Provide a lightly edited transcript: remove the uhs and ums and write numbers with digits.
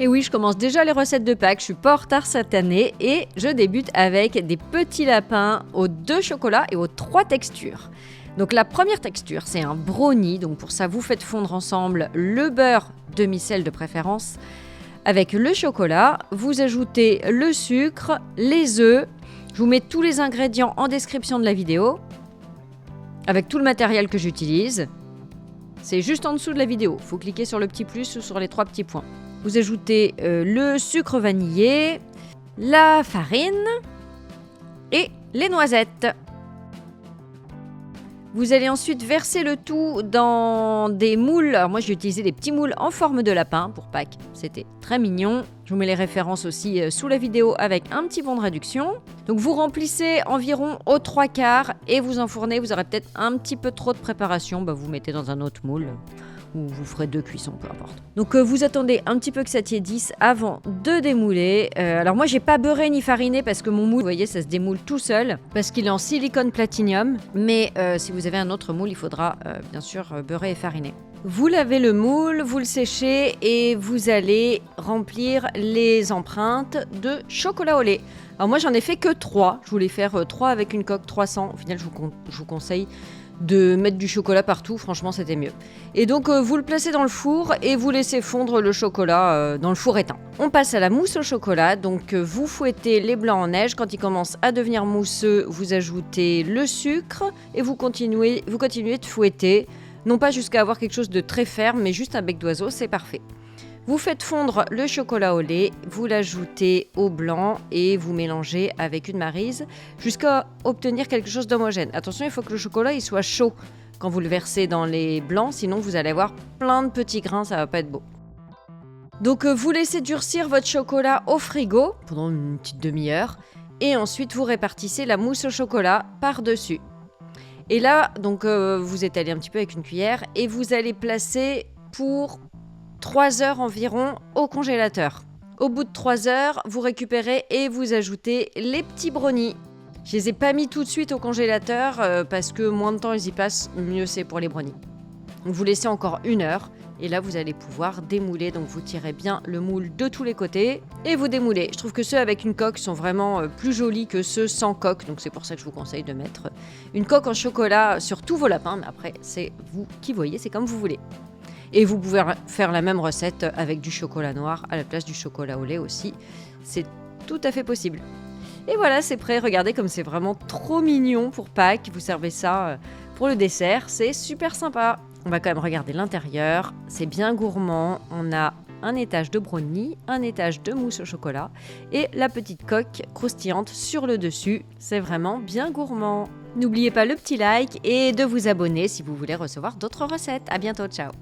Et oui, je commence déjà les recettes de Pâques, je suis pas en retard cette année et je débute avec des petits lapins aux 2 chocolats et aux 3 textures. Donc la première texture, c'est un brownie, donc pour ça vous faites fondre ensemble le beurre demi-sel de préférence avec le chocolat, vous ajoutez le sucre, les œufs, je vous mets tous les ingrédients en description de la vidéo avec tout le matériel que j'utilise. C'est juste en dessous de la vidéo, il faut cliquer sur le petit plus ou sur les 3 petits points. Vous ajoutez le sucre vanillé, la farine et les noisettes. Vous allez ensuite verser le tout dans des moules. Alors moi j'ai utilisé des petits moules en forme de lapin pour Pâques, c'était très mignon. Je vous mets les références aussi sous la vidéo avec un petit bon de réduction. Donc vous remplissez environ aux 3/4 et vous enfournez. Vous aurez peut-être un petit peu trop de préparation, vous mettez dans un autre moule. Ou vous ferez 2 cuissons, peu importe. Donc vous attendez un petit peu que ça tiédisse avant de démouler. Alors moi j'ai pas beurré ni fariné parce que mon moule, vous voyez, ça se démoule tout seul parce qu'il est en silicone platinium. Mais si vous avez un autre moule, il faudra bien sûr beurrer et fariner. Vous lavez le moule, vous le séchez et vous allez remplir les empreintes de chocolat au lait. Alors moi j'en ai fait que 3. Je voulais faire 3 avec une coque 300. Au final je vous conseille de mettre du chocolat partout, franchement c'était mieux. Et donc vous le placez dans le four et vous laissez fondre le chocolat dans le four éteint. On passe à la mousse au chocolat, donc vous fouettez les blancs en neige, quand ils commencent à devenir mousseux, vous ajoutez le sucre et vous continuez de fouetter, non pas jusqu'à avoir quelque chose de très ferme, mais juste un bec d'oiseau, c'est parfait. Vous faites fondre le chocolat au lait, vous l'ajoutez au blanc et vous mélangez avec une maryse jusqu'à obtenir quelque chose d'homogène. Attention, il faut que le chocolat il soit chaud quand vous le versez dans les blancs, sinon vous allez avoir plein de petits grains, ça va pas être beau. Donc vous laissez durcir votre chocolat au frigo pendant une petite demi-heure et ensuite vous répartissez la mousse au chocolat par-dessus. Et là, donc vous étalez un petit peu avec une cuillère et vous allez placer pour 3 heures environ au congélateur. Au bout de 3 heures, vous récupérez et vous ajoutez les petits brownies. Je les ai pas mis tout de suite au congélateur parce que moins de temps ils y passent, mieux c'est pour les brownies. Donc vous laissez encore 1 heure et là vous allez pouvoir démouler. Donc vous tirez bien le moule de tous les côtés et vous démoulez. Je trouve que ceux avec une coque sont vraiment plus jolis que ceux sans coque. Donc c'est pour ça que je vous conseille de mettre une coque en chocolat sur tous vos lapins. Mais après c'est vous qui voyez, c'est comme vous voulez. Et vous pouvez faire la même recette avec du chocolat noir à la place du chocolat au lait aussi. C'est tout à fait possible. Et voilà, c'est prêt. Regardez comme c'est vraiment trop mignon pour Pâques. Vous servez ça pour le dessert. C'est super sympa. On va quand même regarder l'intérieur. C'est bien gourmand. On a un étage de brownie, un étage de mousse au chocolat et la petite coque croustillante sur le dessus. C'est vraiment bien gourmand. N'oubliez pas le petit like et de vous abonner si vous voulez recevoir d'autres recettes. À bientôt, ciao!